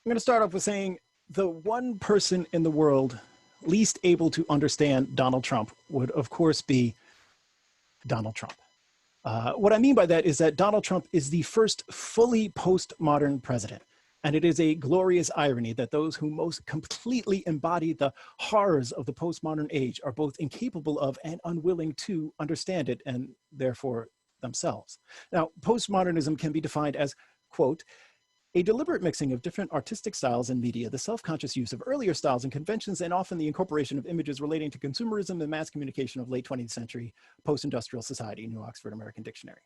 I'm going to start off with saying the one person in the world least able to understand Donald Trump would, of course, be Donald Trump. What I mean by that is that Donald Trump is the first fully postmodern president. And it is a glorious irony that those who most completely embody the horrors of the postmodern age are both incapable of and unwilling to understand it, and therefore themselves. Now, postmodernism can be defined as, quote, a deliberate mixing of different artistic styles and media, the self-conscious use of earlier styles and conventions, and often the incorporation of images relating to consumerism and mass communication of late 20th century post-industrial society, New Oxford American Dictionary.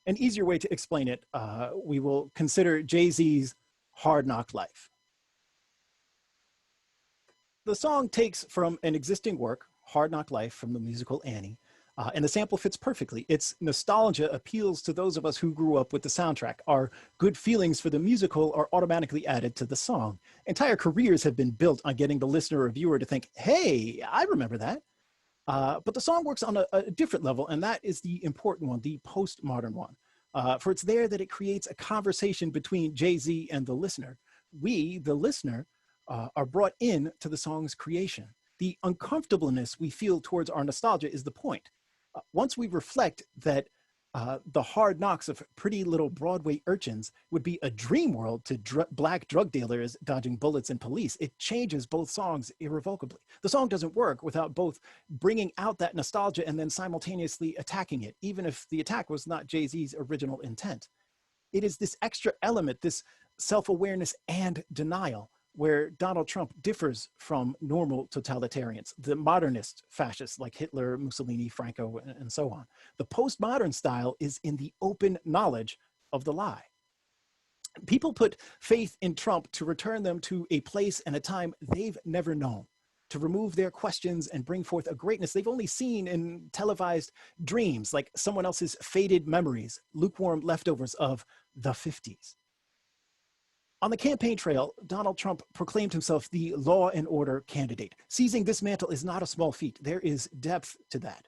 An easier way to explain it, we will consider Jay-Z's Hard Knock Life. The song takes from an existing work, Hard Knock Life, from the musical Annie, and the sample fits perfectly. Its nostalgia appeals to those of us who grew up with the soundtrack. Our good feelings for the musical are automatically added to the song. Entire careers have been built on getting the listener or viewer to think, hey, I remember that. But the song works on a different level, and that is the important one, the postmodern one. For it's there that it creates a conversation between Jay-Z and the listener. We, the listener, are brought in to the song's creation. The uncomfortableness we feel towards our nostalgia is the point. Once we reflect that the hard knocks of pretty little Broadway urchins would be a dream world to black drug dealers dodging bullets and police, it changes both songs irrevocably. The song doesn't work without both bringing out that nostalgia and then simultaneously attacking it, even if the attack was not Jay-Z's original intent. It is this extra element, this self-awareness and denial, where Donald Trump differs from normal totalitarians, the modernist fascists like Hitler, Mussolini, Franco, and so on. The postmodern style is in the open knowledge of the lie. People put faith in Trump to return them to a place and a time they've never known, to remove their questions and bring forth a greatness they've only seen in televised dreams, like someone else's faded memories, lukewarm leftovers of the 50s. On the campaign trail, Donald Trump proclaimed himself the law and order candidate. Seizing this mantle is not a small feat. There is depth to that.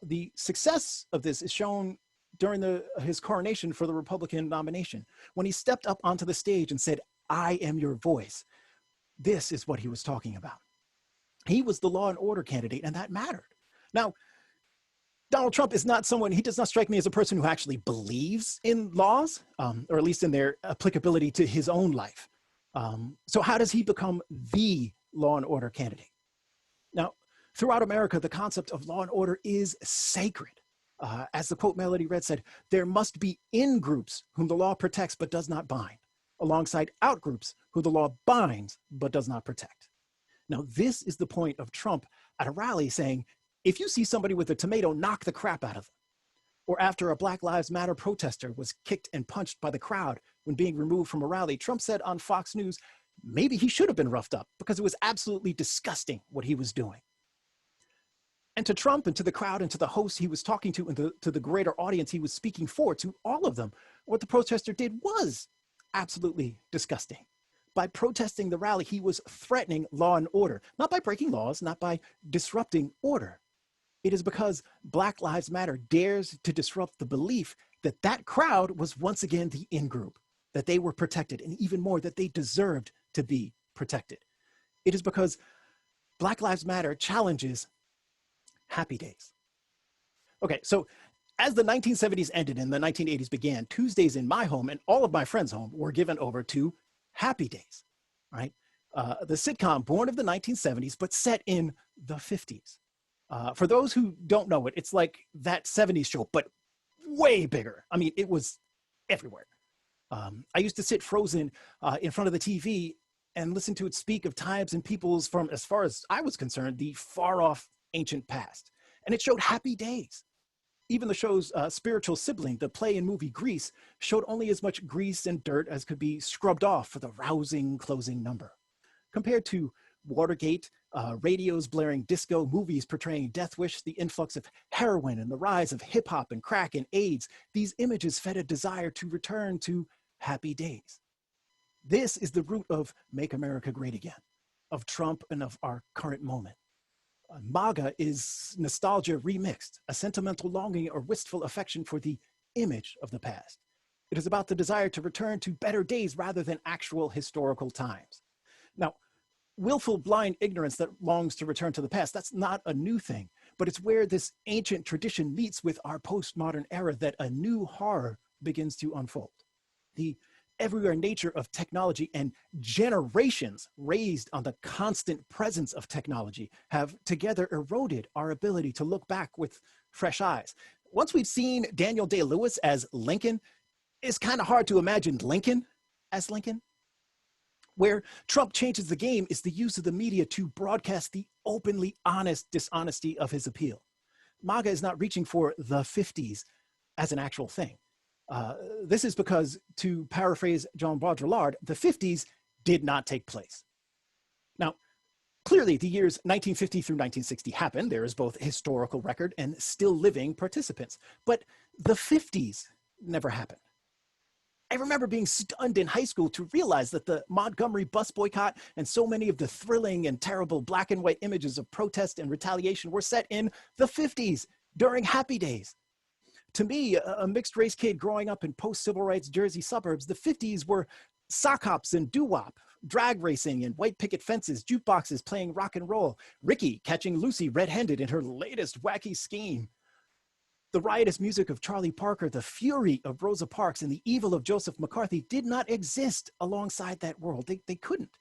The success of this is shown during his coronation for the Republican nomination, when he stepped up onto the stage and said, "I am your voice." This is what he was talking about. He was the law and order candidate, and that mattered. Now, Donald Trump is not someone, he does not strike me as a person who actually believes in laws, or at least in their applicability to his own life. So how does he become the law and order candidate? Now, throughout America, the concept of law and order is sacred. As the quote Melody Red said, there must be in-groups whom the law protects but does not bind, alongside out-groups who the law binds but does not protect. Now, this is the point of Trump at a rally saying, if you see somebody with a tomato, knock the crap out of them. Or after a Black Lives Matter protester was kicked and punched by the crowd when being removed from a rally, Trump said on Fox News, maybe he should have been roughed up because it was absolutely disgusting what he was doing. And to Trump and to the crowd and to the host he was talking to and to the greater audience he was speaking for, to all of them, what the protester did was absolutely disgusting. By protesting the rally, he was threatening law and order, not by breaking laws, not by disrupting order. It is because Black Lives Matter dares to disrupt the belief that that crowd was once again the in-group, that they were protected, and even more, that they deserved to be protected. It is because Black Lives Matter challenges happy days. Okay, so as the 1970s ended and the 1980s began, Tuesdays in my home and all of my friends' home were given over to happy days, right? The sitcom born of the 1970s, but set in the 50s. For those who don't know it, it's like that 70s show, but way bigger. I mean, it was everywhere. I used to sit frozen in front of the TV and listen to it speak of times and peoples from, as far as I was concerned, the far off ancient past. And it showed happy days. Even the show's spiritual sibling, the play and movie Grease, showed only as much grease and dirt as could be scrubbed off for the rousing closing number. Compared to Watergate, radios blaring disco, movies portraying Death Wish, the influx of heroin and the rise of hip hop and crack and AIDS, these images fed a desire to return to happy days. This is the root of Make America Great Again, of Trump and of our current moment. MAGA is nostalgia remixed, a sentimental longing or wistful affection for the image of the past. It is about the desire to return to better days rather than actual historical times. Now, willful blind ignorance that longs to return to the past, that's not a new thing, but it's where this ancient tradition meets with our postmodern era that a new horror begins to unfold. The everywhere nature of technology and generations raised on the constant presence of technology have together eroded our ability to look back with fresh eyes. Once we've seen Daniel Day-Lewis as Lincoln, it's kind of hard to imagine Lincoln as Lincoln. Where Trump changes the game is the use of the media to broadcast the openly honest dishonesty of his appeal. MAGA is not reaching for the 50s as an actual thing. This is because, to paraphrase Jean Baudrillard, the 50s did not take place. Now, clearly the years 1950 through 1960 happened. There is both historical record and still living participants, but the 50s never happened. I remember being stunned in high school to realize that the Montgomery bus boycott and so many of the thrilling and terrible black and white images of protest and retaliation were set in the 50s during Happy Days. To me, a mixed race kid growing up in post-civil rights Jersey suburbs, the 50s were sock hops and doo-wop, drag racing and white picket fences, jukeboxes playing rock and roll, Ricky catching Lucy red-handed in her latest wacky scheme. The riotous music of Charlie Parker, the fury of Rosa Parks, and the evil of Joseph McCarthy did not exist alongside that world. They couldn't.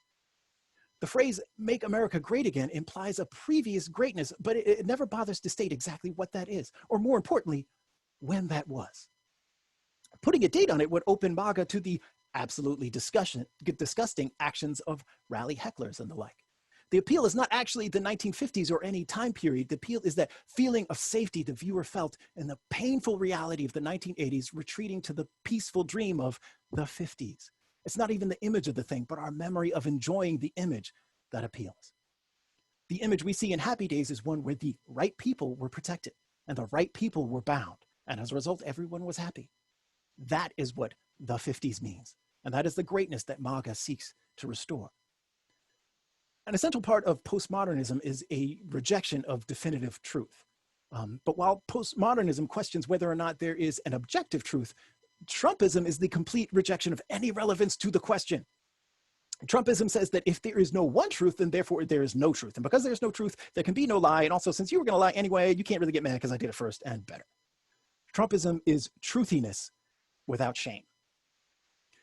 The phrase, "Make America Great Again," implies a previous greatness, but it never bothers to state exactly what that is, or more importantly, when that was. Putting a date on it would open MAGA to the absolutely disgusting actions of rally hecklers and the like. The appeal is not actually the 1950s or any time period. The appeal is that feeling of safety the viewer felt in the painful reality of the 1980s, retreating to the peaceful dream of the 50s. It's not even the image of the thing, but our memory of enjoying the image that appeals. The image we see in Happy Days is one where the right people were protected and the right people were bound. And as a result, everyone was happy. That is what the 50s means. And that is the greatness that MAGA seeks to restore. An essential part of postmodernism is a rejection of definitive truth. But while postmodernism questions whether or not there is an objective truth, Trumpism is the complete rejection of any relevance to the question. Trumpism says that if there is no one truth, then therefore there is no truth. And because there's no truth, there can be no lie. And also, since you were going to lie anyway, you can't really get mad because I did it first and better. Trumpism is truthiness without shame.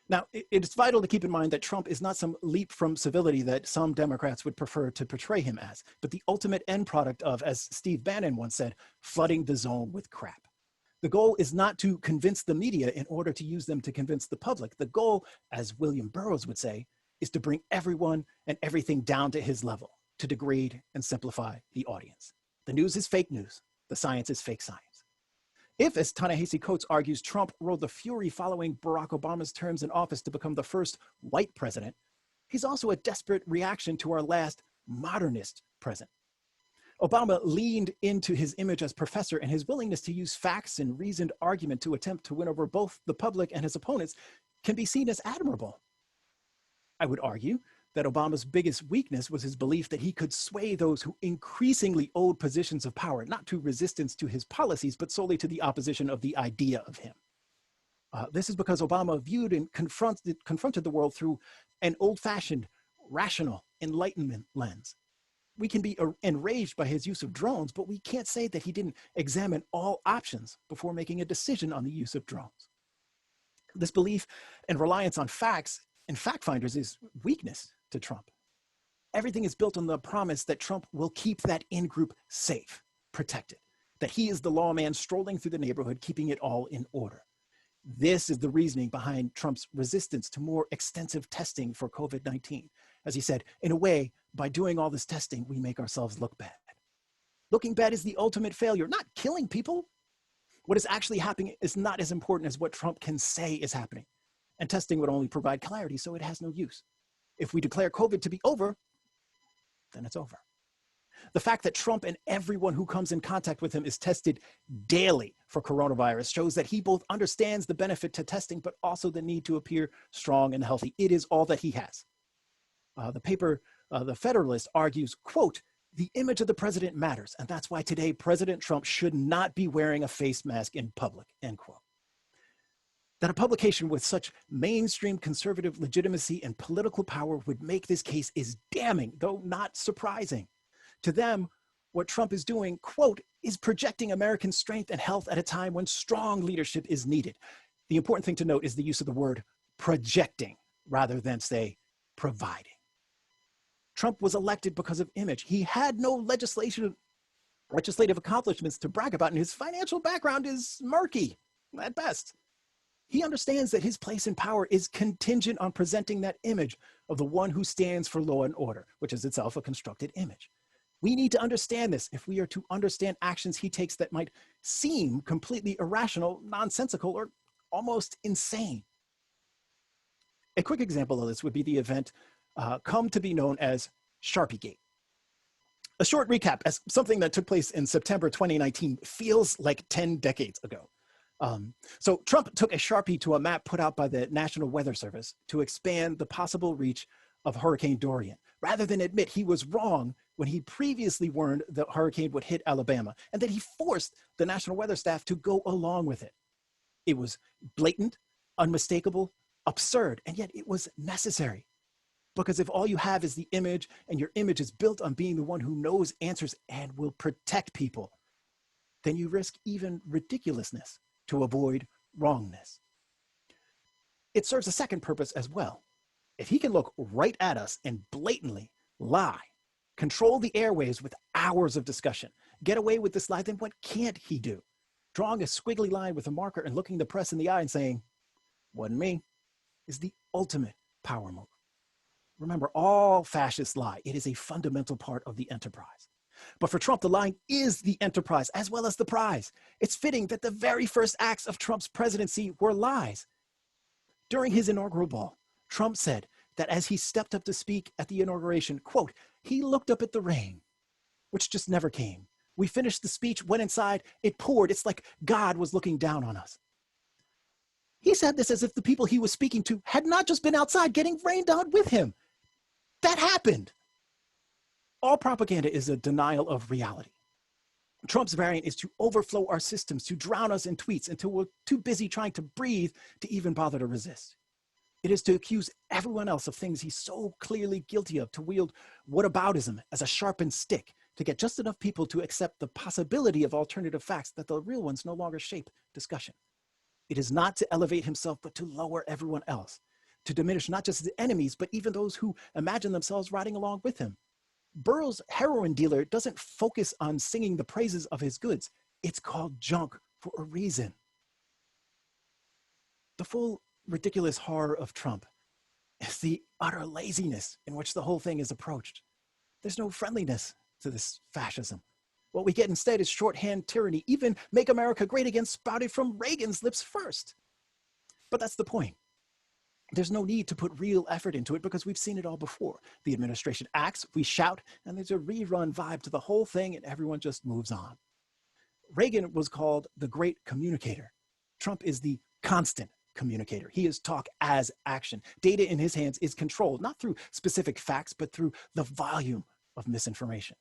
Now, it's vital to keep in mind that Trump is not some leap from civility that some Democrats would prefer to portray him as, but the ultimate end product of, as Steve Bannon once said, flooding the zone with crap. The goal is not to convince the media in order to use them to convince the public. The goal, as William Burroughs would say, is to bring everyone and everything down to his level, to degrade and simplify the audience. The news is fake news. The science is fake science. If, as Ta-Nehisi Coates argues, Trump rode the fury following Barack Obama's terms in office to become the first white president, he's also a desperate reaction to our last modernist president. Obama leaned into his image as professor, and his willingness to use facts and reasoned argument to attempt to win over both the public and his opponents can be seen as admirable. I would argue that Obama's biggest weakness was his belief that he could sway those who increasingly owed positions of power, not to resistance to his policies, but solely to the opposition of the idea of him. This is because Obama viewed and confronted the world through an old-fashioned, rational Enlightenment lens. We can be enraged by his use of drones, but we can't say that he didn't examine all options before making a decision on the use of drones. This belief and reliance on facts and fact finders is weakness to Trump. Everything is built on the promise that Trump will keep that in-group safe, protected, that he is the lawman strolling through the neighborhood, keeping it all in order. This is the reasoning behind Trump's resistance to more extensive testing for COVID-19. As he said, in a way, by doing all this testing, we make ourselves look bad. Looking bad is the ultimate failure, not killing people. What is actually happening is not as important as what Trump can say is happening. And testing would only provide clarity, so it has no use. If we declare COVID to be over, then it's over. The fact that Trump and everyone who comes in contact with him is tested daily for coronavirus shows that he both understands the benefit to testing, but also the need to appear strong and healthy. It is all that he has. The paper, The Federalist, argues, quote, "The image of the president matters, and that's why today President Trump should not be wearing a face mask in public," end quote. That a publication with such mainstream conservative legitimacy and political power would make this case is damning, though not surprising. To them, what Trump is doing, quote, is projecting American strength and health at a time when strong leadership is needed. The important thing to note is the use of the word projecting rather than, say, providing. Trump was elected because of image. He had no legislative accomplishments to brag about, and his financial background is murky at best. He understands that his place in power is contingent on presenting that image of the one who stands for law and order, which is itself a constructed image. We need to understand this if we are to understand actions he takes that might seem completely irrational, nonsensical, or almost insane. A quick example of this would be the event come to be known as Sharpiegate. A short recap as something that took place in September 2019 feels like 10 decades ago. So Trump took a Sharpie to a map put out by the National Weather Service to expand the possible reach of Hurricane Dorian, rather than admit he was wrong when he previously warned the hurricane would hit Alabama, and that he forced the National Weather Staff to go along with it. It was blatant, unmistakable, absurd, and yet it was necessary. Because if all you have is the image, and your image is built on being the one who knows answers and will protect people, then you risk even ridiculousness to avoid wrongness. It serves a second purpose as well. If he can look right at us and blatantly lie, control the airwaves with hours of discussion, get away with this lie, then what can't he do? Drawing a squiggly line with a marker and looking the press in the eye and saying, "Wasn't me," is the ultimate power move. Remember, all fascists lie. It is a fundamental part of the enterprise. But for Trump, the line is the enterprise as well as the prize. It's fitting that the very first acts of Trump's presidency were lies. During his inaugural ball, Trump said that as he stepped up to speak at the inauguration, quote, he looked up at the rain, which just never came. We finished the speech, went inside, it poured. It's like God was looking down on us. He said this as if the people he was speaking to had not just been outside getting rained on with him. That happened. All propaganda is a denial of reality. Trump's variant is to overflow our systems, to drown us in tweets until we're too busy trying to breathe to even bother to resist. It is to accuse everyone else of things he's so clearly guilty of, to wield whataboutism as a sharpened stick, to get just enough people to accept the possibility of alternative facts that the real ones no longer shape discussion. It is not to elevate himself, but to lower everyone else, to diminish not just his enemies, but even those who imagine themselves riding along with him. Burroughs' heroin dealer doesn't focus on singing the praises of his goods. It's called junk for a reason. The full ridiculous horror of Trump is the utter laziness in which the whole thing is approached. There's no friendliness to this fascism. What we get instead is shorthand tyranny. Even "Make America Great Again" spouted from Reagan's lips first. But that's the point. There's no need to put real effort into it because we've seen it all before. The administration acts, we shout, and there's a rerun vibe to the whole thing, and everyone just moves on. Reagan was called the great communicator. Trump is the constant communicator. He is talk as action. Data in his hands is controlled, not through specific facts, but through the volume of misinformation.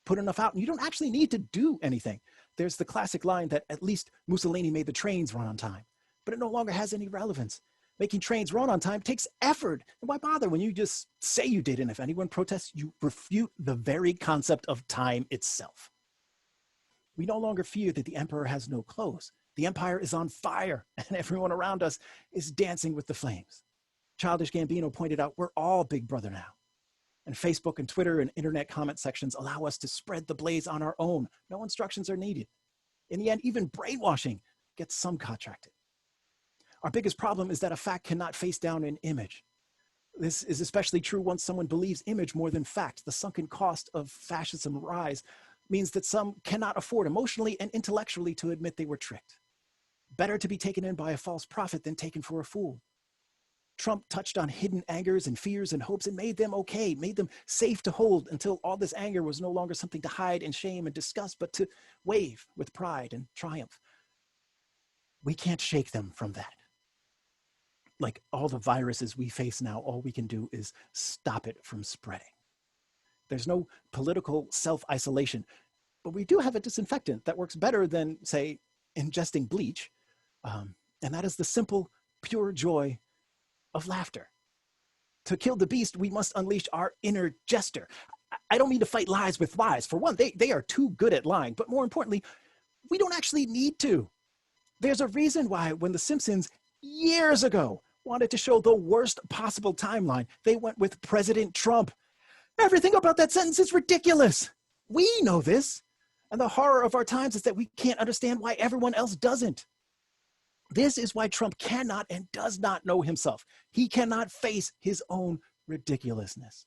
Put enough out and you don't actually need to do anything. There's the classic line that at least Mussolini made the trains run on time, but it no longer has any relevance. Making trains run on time takes effort. And why bother when you just say you did? And if anyone protests, you refute the very concept of time itself. We no longer fear that the emperor has no clothes. The empire is on fire and everyone around us is dancing with the flames. Childish Gambino pointed out, we're all Big Brother now. And Facebook and Twitter and internet comment sections allow us to spread the blaze on our own. No instructions are needed. In the end, even brainwashing gets some contracted. Our biggest problem is that a fact cannot face down an image. This is especially true once someone believes image more than fact. The sunken cost of fascism rise means that some cannot afford emotionally and intellectually to admit they were tricked. Better to be taken in by a false prophet than taken for a fool. Trump touched on hidden angers and fears and hopes and made them okay, made them safe to hold until all this anger was no longer something to hide in shame and disgust, but to wave with pride and triumph. We can't shake them from that. Like all the viruses we face now, all we can do is stop it from spreading. There's no political self-isolation, but we do have a disinfectant that works better than, say, ingesting bleach. And that is the simple pure joy of laughter. To kill the beast, we must unleash our inner jester. I don't mean to fight lies with lies. For one, they are too good at lying, but more importantly, we don't actually need to. There's a reason why when The Simpsons years ago wanted to show the worst possible timeline, they went with President Trump. Everything about that sentence is ridiculous. We know this. And the horror of our times is that we can't understand why everyone else doesn't. This is why Trump cannot and does not know himself. He cannot face his own ridiculousness.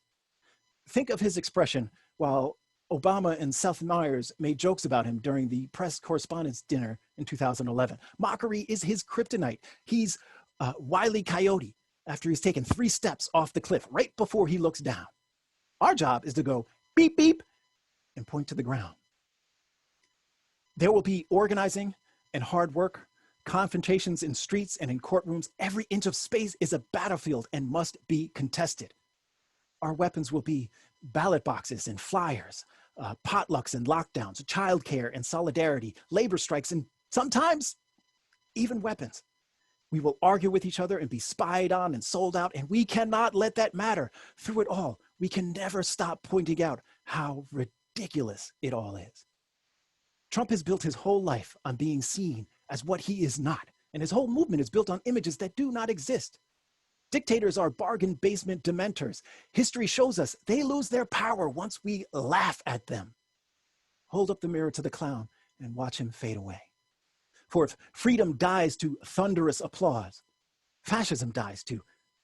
Think of his expression while Obama and Seth Meyers made jokes about him during the press correspondence dinner in 2011. Mockery is his kryptonite. He's Wiley Coyote after he's taken 3 steps off the cliff right before he looks down. Our job is to go beep, beep, and point to the ground. There will be organizing and hard work, confrontations in streets and in courtrooms. Every inch of space is a battlefield and must be contested. Our weapons will be ballot boxes and flyers, potlucks and lockdowns, childcare and solidarity, labor strikes, and sometimes even weapons. We will argue with each other and be spied on and sold out, and we cannot let that matter. Through it all, we can never stop pointing out how ridiculous it all is. Trump has built his whole life on being seen as what he is not, and his whole movement is built on images that do not exist. Dictators are bargain basement dementors. History shows us they lose their power once we laugh at them. Hold up the mirror to the clown and watch him fade away. For if freedom dies to thunderous applause, fascism dies to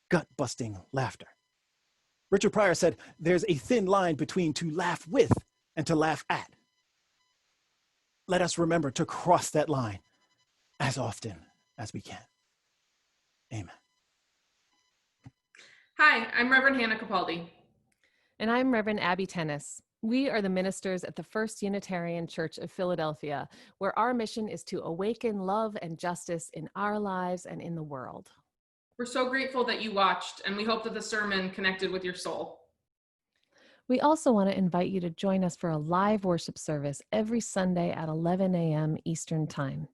gut-busting laughter. Richard Pryor said, there's a thin line between to laugh with and to laugh at. Let us remember to cross that line as often as we can. Amen. Hi, I'm Reverend Hannah Capaldi. And I'm Reverend Abby Tennis. We are the ministers at the First Unitarian Church of Philadelphia, where our mission is to awaken love and justice in our lives and in the world. We're so grateful that you watched, and we hope that the sermon connected with your soul. We also want to invite you to join us for a live worship service every Sunday at 11 a.m. Eastern Time.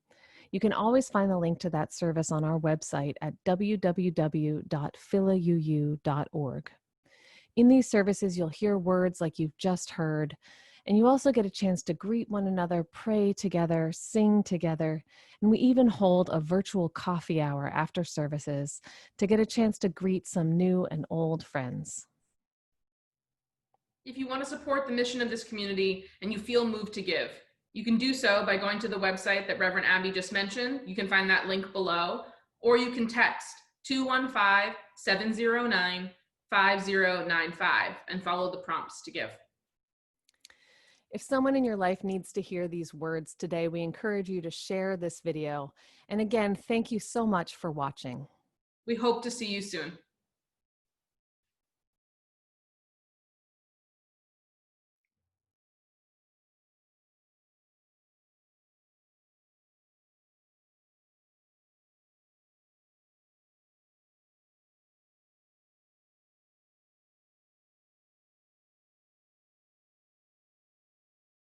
You can always find the link to that service on our website at www.philauu.org. In these services, you'll hear words like you've just heard, and you also get a chance to greet one another, pray together, sing together, and we even hold a virtual coffee hour after services to get a chance to greet some new and old friends. If you want to support the mission of this community and you feel moved to give, you can do so by going to the website that Reverend Abby just mentioned. You can find that link below, or you can text 215-709-5095 and follow the prompts to give. If someone in your life needs to hear these words today, we encourage you to share this video. And again, thank you so much for watching. We hope to see you soon.